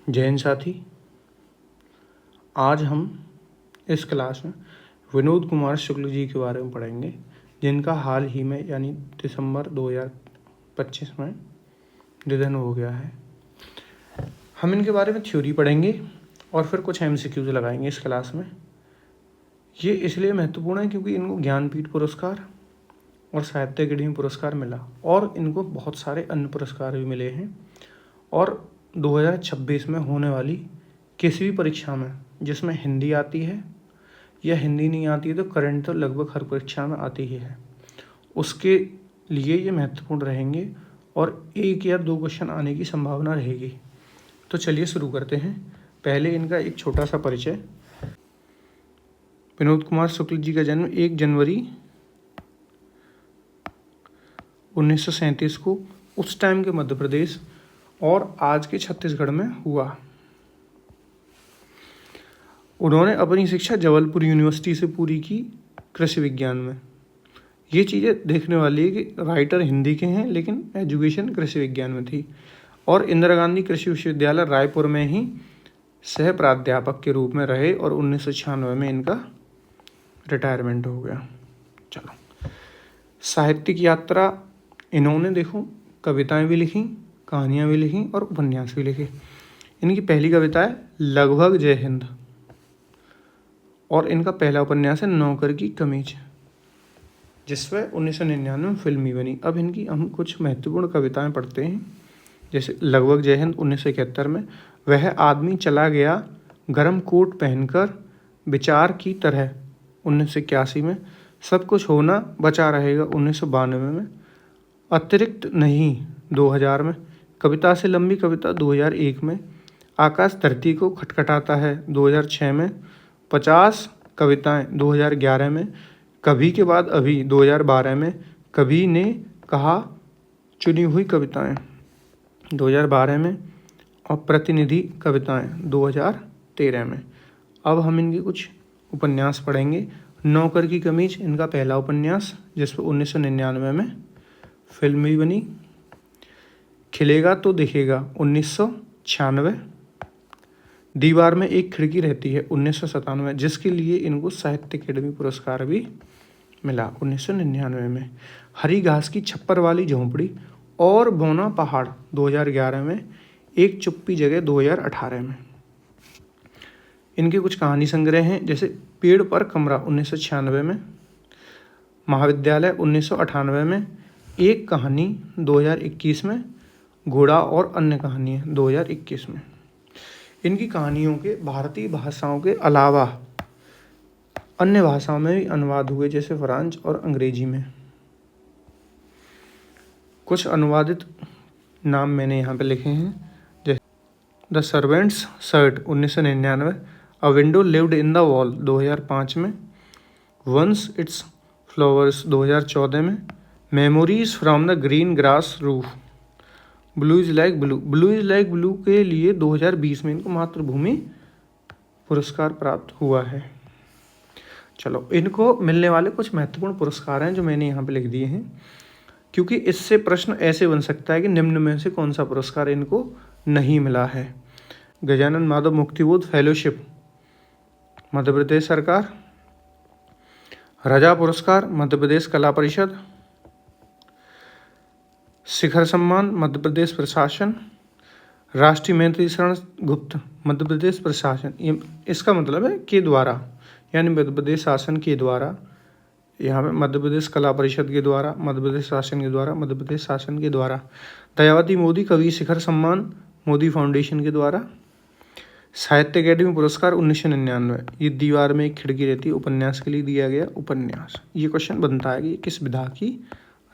जैन साथी, आज हम इस क्लास में विनोद कुमार शुक्ल जी के बारे में पढ़ेंगे, जिनका हाल ही में यानी दिसंबर 2025 में निधन हो गया है। हम इनके बारे में थ्योरी पढ़ेंगे और फिर कुछ MCQs लगाएंगे इस क्लास में। ये इसलिए महत्वपूर्ण है क्योंकि इनको ज्ञानपीठ पुरस्कार और साहित्य अकेडमी पुरस्कार मिला और इनको बहुत सारे अन्य पुरस्कार भी मिले हैं। और 2026 में होने वाली किसी भी परीक्षा में जिसमें हिंदी आती है या हिंदी नहीं आती है तो करंट तो लगभग हर परीक्षा में आती ही है, उसके लिए ये महत्वपूर्ण रहेंगे और 1 या 2 क्वेश्चन आने की संभावना रहेगी। तो चलिए शुरू करते हैं। पहले इनका एक छोटा सा परिचय। विनोद कुमार शुक्ल जी का जन्म 1 जनवरी 1937 को उस टाइम के मध्य प्रदेश और आज के छत्तीसगढ़ में हुआ। उन्होंने अपनी शिक्षा जबलपुर यूनिवर्सिटी से पूरी की कृषि विज्ञान में। ये चीज़ें देखने वाली है कि राइटर हिंदी के हैं लेकिन एजुकेशन कृषि विज्ञान में थी। और इंदिरा गांधी कृषि विश्वविद्यालय रायपुर में ही सह प्राध्यापक के रूप में रहे और 1996 में इनका रिटायरमेंट हो गया। चलो, साहित्यिक यात्रा इन्होंने देखो कविताएं भी लिखी, कहानियां भी लिखी और उपन्यास भी लिखे। इनकी पहली कविता है लगभग जय हिंद और इनका पहला उपन्यास है नौकर की कमीज, जिसमें 1999 में फिल्म भी बनी। अब इनकी हम कुछ महत्वपूर्ण कविताएं पढ़ते हैं। जैसे लगभग जय हिंद 1971 में, वह आदमी चला गया गरम कोट पहनकर विचार की तरह 1981 में, सब कुछ होना बचा रहेगा 1992 में, अतिरिक्त नहीं 2000 में, कविता से लंबी कविता 2001 में, आकाश धरती को खटखटाता है 2006 में, 50 कविताएं 2011 में, कभी के बाद अभी 2012 में, कभी ने कहा चुनी हुई कविताएं 2012 में और प्रतिनिधि कविताएं 2013 में। अब हम इनके कुछ उपन्यास पढ़ेंगे। नौकर की कमीज इनका पहला उपन्यास, जिस पर 1999 में फिल्म भी बनी। खिलेगा तो दिखेगा 1996, दीवार में एक खिड़की रहती है 1997, जिसके लिए इनको साहित्य अकेडमी पुरस्कार भी मिला 1999 में। हरी घास की छप्पर वाली झोंपड़ी और बौना पहाड़ 2011 में, एक चुप्पी जगह 2018 में। इनके कुछ कहानी संग्रह हैं, जैसे पेड़ पर कमरा 1996 में, महाविद्यालय 1998 में, एक कहानी 2021 में, घोड़ा और अन्य कहानियाँ 2021 में। इनकी कहानियों के भारतीय भाषाओं के अलावा अन्य भाषाओं में भी अनुवाद हुए, जैसे फ्रांस और अंग्रेजी में। कुछ अनुवादित नाम मैंने यहाँ पे लिखे हैं, जैसे the servants shirt 1999, a window lived in the wall 2005 में, वंस इट्स फ्लावर्स 2014 में, memories from the green grass roof, blue is like blue. Blue is like blue के लिए 2020 में इनको मातृभूमि पुरस्कार प्राप्त हुआ है। चलो, इनको मिलने वाले कुछ महत्वपूर्ण पुरस्कार हैं जो मैंने यहाँ पे लिख दिए हैं, क्योंकि इससे प्रश्न ऐसे बन सकता है कि निम्न में से कौन सा पुरस्कार इनको नहीं मिला है। गजानन माधव मुक्तिबोध फेलोशिप मध्य प्रदेश सरकार, रजा पुरस्कार मध्य प्रदेश कला परिषद, शिखर सम्मान मध्य प्रदेश प्रशासन, राष्ट्रीय मैत्री शरण गुप्त मध्य प्रदेश प्रशासन। ये इसका मतलब है के द्वारा, यानी मध्य प्रदेश शासन के द्वारा। यहाँ पे मध्य प्रदेश कला परिषद के द्वारा, मध्य प्रदेश शासन के द्वारा, मध्य प्रदेश शासन के द्वारा। दयावती मोदी कवि शिखर सम्मान मोदी फाउंडेशन के द्वारा। साहित्य अकेडमी पुरस्कार 1999, ये दीवार में एक खिड़की रहती है उपन्यास के लिए दिया गया उपन्यास। ये क्वेश्चन बनता है कि किस विधा की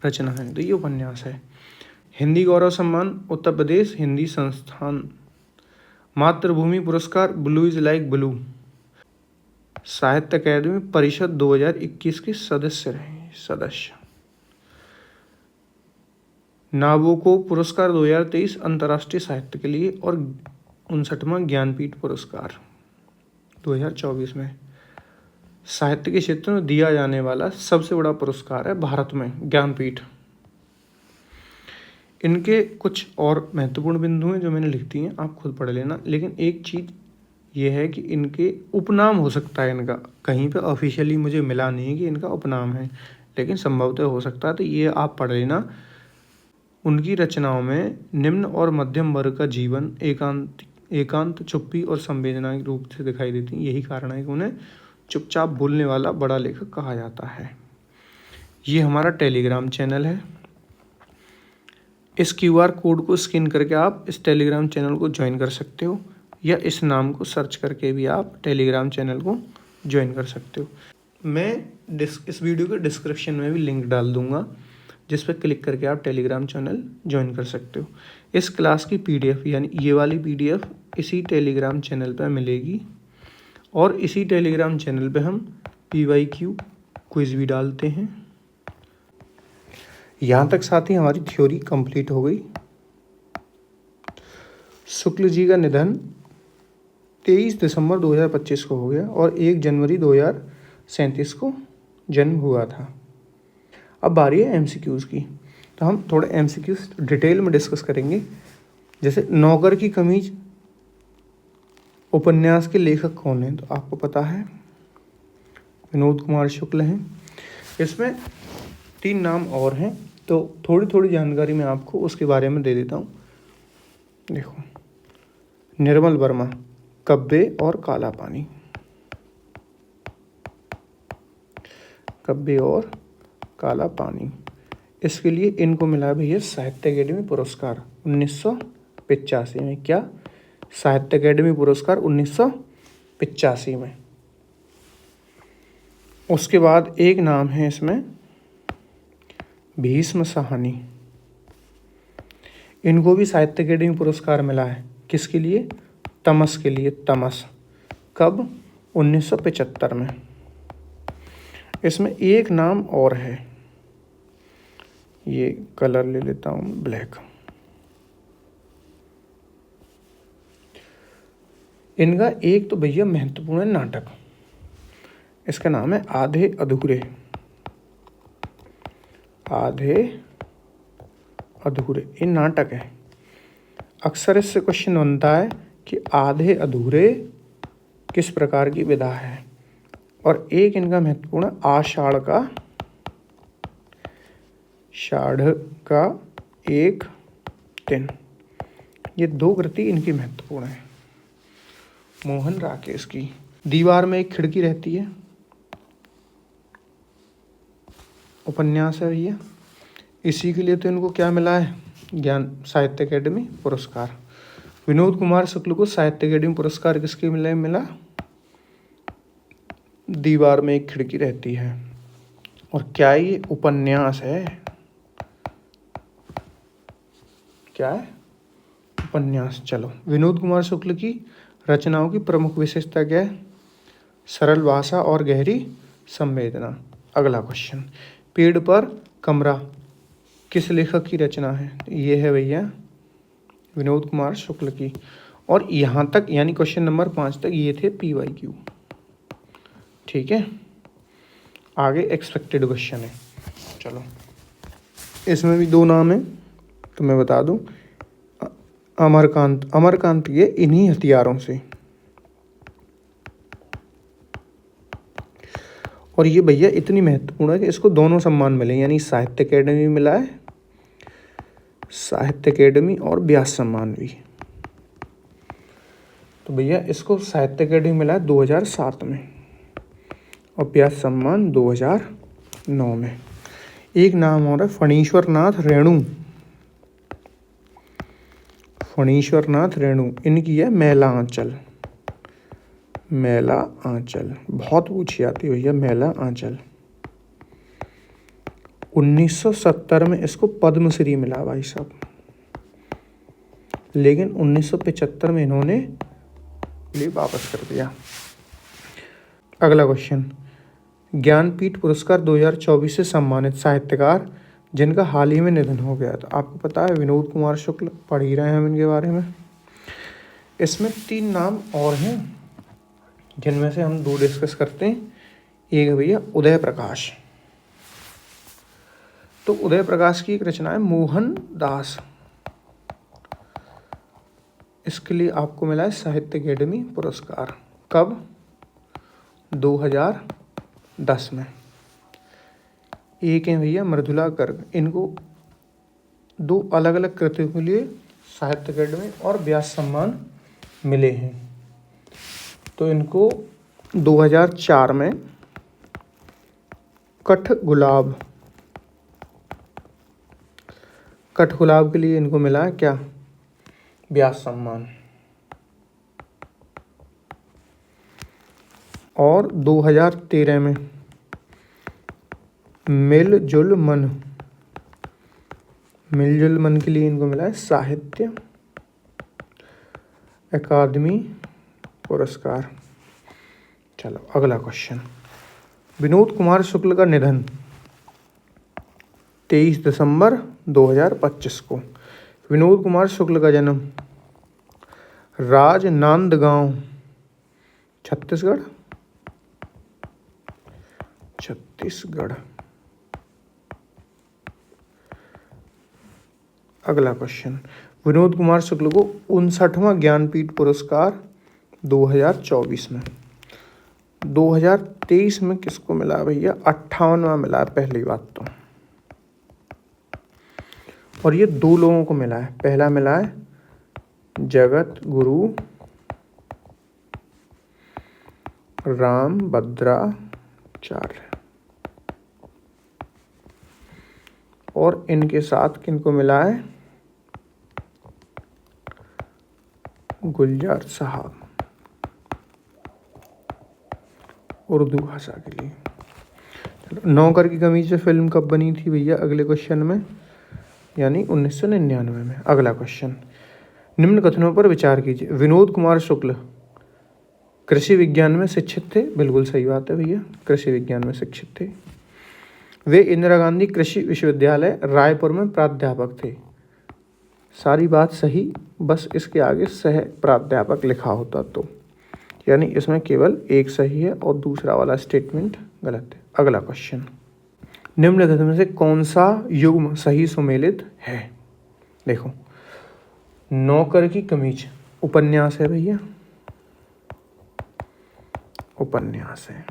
रचना है, तो ये उपन्यास है। हिंदी गौरव सम्मान उत्तर प्रदेश हिंदी संस्थान। मातृभूमि पुरस्कार ब्लू इज लाइक ब्लू, साहित्य अकेडमी परिषद 2021 के सदस्य रहे। नाबोको पुरस्कार 2023 अंतर्राष्ट्रीय साहित्य के लिए और 59वां ज्ञानपीठ पुरस्कार 2024 में। साहित्य के क्षेत्र में दिया जाने वाला सबसे बड़ा पुरस्कार है भारत में ज्ञानपीठ। इनके कुछ और महत्वपूर्ण बिंदु हैं जो मैंने लिख दिए हैं, आप खुद पढ़ लेना। लेकिन एक चीज़ ये है कि इनके उपनाम हो सकता है इनका, कहीं पे ऑफिशियली मुझे मिला नहीं है कि इनका उपनाम है, लेकिन संभवतः हो सकता है, तो ये आप पढ़ लेना। उनकी रचनाओं में निम्न और मध्यम वर्ग का जीवन एकांत चुप्पी और संवेदना के रूप से दिखाई देती है। यही कारण है कि उन्हें चुपचाप बोलने वाला बड़ा लेखक कहा जाता है। ये हमारा टेलीग्राम चैनल है। इस QR कोड को स्कैन करके आप इस टेलीग्राम चैनल को ज्वाइन कर सकते हो, या इस नाम को सर्च करके भी आप टेलीग्राम चैनल को ज्वाइन कर सकते हो। मैं इस वीडियो के डिस्क्रिप्शन में भी लिंक डाल दूंगा, जिस पर क्लिक करके आप टेलीग्राम चैनल ज्वाइन कर सकते हो। इस क्लास की PDF यानी ये वाली PDF इसी टेलीग्राम चैनल पर मिलेगी, और इसी टेलीग्राम चैनल पे हम PYQ क्विज भी डालते हैं। यहाँ तक साथी हमारी थ्योरी कंप्लीट हो गई। शुक्ल जी का निधन 23 दिसंबर 2025 को हो गया और 1 जनवरी 2037 को जन्म हुआ था। अब बारी है MCQs की, तो हम थोड़े MCQs डिटेल में डिस्कस करेंगे। जैसे नौकर की कमीज उपन्यास के लेखक कौन हैं, तो आपको पता है विनोद कुमार शुक्ल हैं। इसमें 3 नाम और हैं, तो थोड़ी थोड़ी जानकारी मैं आपको उसके बारे में दे देता हूँ। देखो, निर्मल वर्मा, कब्बे और काला पानी, कब्बे और काला पानी, इसके लिए इनको मिला भैया साहित्य अकेडमी पुरस्कार 1985 में। क्या? साहित्य अकेडमी पुरस्कार 1985 में। उसके बाद एक नाम है इसमें भीष्म साहनी, इनको भी साहित्य अकेडमी पुरस्कार मिला है। किसके लिए? तमस के लिए। तमस कब? 1975 में। इसमें एक नाम और है, ये कलर ले लेता हूँ ब्लैक। इनका एक तो भैया महत्वपूर्ण नाटक, इसका नाम है आधे अधूरे। आधे अधूरे ये नाटक है। अक्सर इससे क्वेश्चन बनता है कि आधे अधूरे किस प्रकार की विधा है। और एक इनका महत्वपूर्ण आषाढ़ का एक दिन, ये 2 कृति इनकी महत्वपूर्ण है। मोहन राकेश की दीवार में एक खिड़की रहती है, उपन्यास है भैया। इसी के लिए तो इनको क्या मिला है? ज्ञान साहित्य अकेडमी पुरस्कार। विनोद कुमार शुक्ल को साहित्य अकेडमी पुरस्कार किसके मिला? दीवार में एक खिड़की रहती है। और क्या ये उपन्यास है? क्या है? उपन्यास। चलो, विनोद कुमार शुक्ल की रचनाओं की प्रमुख विशेषता क्या है? सरल भाषा और गहरी संवेदना। अगला क्वेश्चन, पेड़ पर कमरा किस लेखक की रचना है? ये है भैया विनोद कुमार शुक्ल की। और यहाँ तक यानी क्वेश्चन नंबर 5 तक ये थे PYQ। ठीक है, आगे एक्सपेक्टेड क्वेश्चन है। चलो, इसमें भी 2 नाम है, तो मैं बता दूं, अमरकांत ये इन्हीं हथियारों से। और ये भैया इतनी महत्वपूर्ण है कि इसको दोनों सम्मान मिले, यानी साहित्य अकेडमी मिला है, साहित्य अकेडमी और व्यास सम्मान भी। तो भैया इसको साहित्य अकेडमी मिला है 2007 में और व्यास सम्मान 2009 में। एक नाम और है फणीश्वर नाथ रेणु, इनकी है मैला आंचल, बहुत पूछी आती है भैया मैला आंचल। 1970 में इसको पद्मश्री मिला भाई साहब, लेकिन 1975 में इन्होंने वापस कर दिया। अगला क्वेश्चन, ज्ञानपीठ पुरस्कार 2024 से सम्मानित साहित्यकार जिनका हाल ही में निधन हो गया था। आपको पता है विनोद कुमार शुक्ल, पढ़ ही रहे हैं हम इनके बारे में। इसमें 3 नाम और हैं, जिनमें से हम 2 डिस्कस करते हैं। एक है भैया उदय प्रकाश। तो उदय प्रकाश की एक रचना है मोहन दास, इसके लिए आपको मिला है साहित्य अकेडमी पुरस्कार। कब? 2010 में। एक हैं भैया मृदुला गर्ग, इनको 2 अलग अलग कृतियों के लिए साहित्य अकेडमी और व्यास सम्मान मिले हैं। तो इनको 2004 में कठगुलाब के लिए इनको मिला है क्या? व्यास सम्मान। और 2013 में मिलजुल मन के लिए इनको मिला है साहित्य अकादमी पुरस्कार। चलो अगला क्वेश्चन। विनोद कुमार शुक्ल का निधन 23 दिसंबर 2025 को। विनोद कुमार शुक्ल का जन्म राजनांदगांव, छत्तीसगढ़। अगला क्वेश्चन। विनोद कुमार शुक्ल को 59वां ज्ञानपीठ पुरस्कार 2024 में। 2023 में किसको मिला भैया? 58वां मिला है पहली बात तो। और ये 2 लोगों को मिला है। पहला मिला है जगत गुरु रामभद्राचार्य, और इनके साथ किनको मिला है? गुलजार साहब, उर्दू भाषा के लिए। नौकर की कमीज से फिल्म कब बनी थी भैया? अगले क्वेश्चन में, यानी 1999 में। अगला क्वेश्चन। निम्न कथनों पर विचार कीजिए। विनोद कुमार शुक्ल कृषि विज्ञान में शिक्षित थे। बिल्कुल सही बात है भैया, कृषि विज्ञान में शिक्षित थे। वे इंदिरा गांधी कृषि विश्वविद्यालय रायपुर में प्राध्यापक थे। सारी बात सही, बस इसके आगे सह प्राध्यापक लिखा होता तो, यानी इसमें केवल एक सही है और दूसरा वाला स्टेटमेंट गलत है। अगला क्वेश्चन। निम्नलिखित में से कौन सा युग्म सही सुमेलित है? देखो, नौकर की कमीज उपन्यास है भैया, उपन्यास है।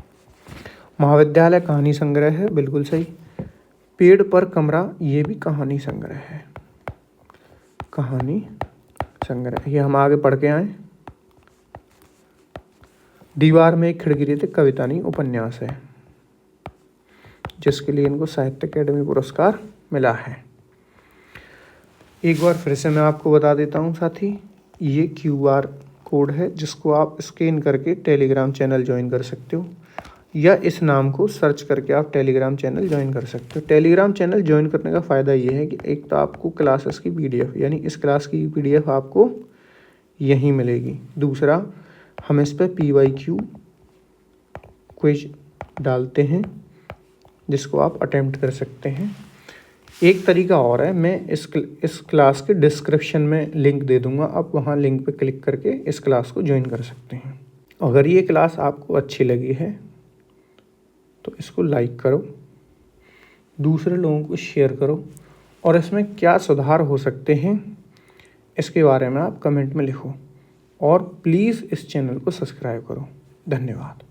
महाविद्यालय कहानी संग्रह है, बिल्कुल सही। पेड़ पर कमरा, ये भी कहानी संग्रह है, कहानी संग्रह। ये हम आगे पढ़ के आए। दीवार में एक खिड़की रहती, कविता नहीं उपन्यास है, जिसके लिए इनको साहित्य अकेडमी पुरस्कार मिला है। एक बार फिर से मैं आपको बता देता हूँ साथी, ये QR कोड है जिसको आप स्कैन करके टेलीग्राम चैनल ज्वाइन कर सकते हो, या इस नाम को सर्च करके आप टेलीग्राम चैनल ज्वाइन कर सकते हो। टेलीग्राम चैनल ज्वाइन करने का फ़ायदा ये है कि एक तो आपको क्लासेस की PDF, यानी इस क्लास की PDF आपको यहीं मिलेगी। दूसरा, हम इस पर PYQ क्विज डालते हैं जिसको आप अटेम्प्ट कर सकते हैं। एक तरीका और है, मैं इस क्लास के डिस्क्रिप्शन में लिंक दे दूंगा, आप वहाँ लिंक पे क्लिक करके इस क्लास को ज्वाइन कर सकते हैं। अगर ये क्लास आपको अच्छी लगी है तो इसको लाइक करो, दूसरे लोगों को शेयर करो, और इसमें क्या सुधार हो सकते हैं इसके बारे में आप कमेंट में लिखो, और प्लीज़ इस चैनल को सब्सक्राइब करो। धन्यवाद।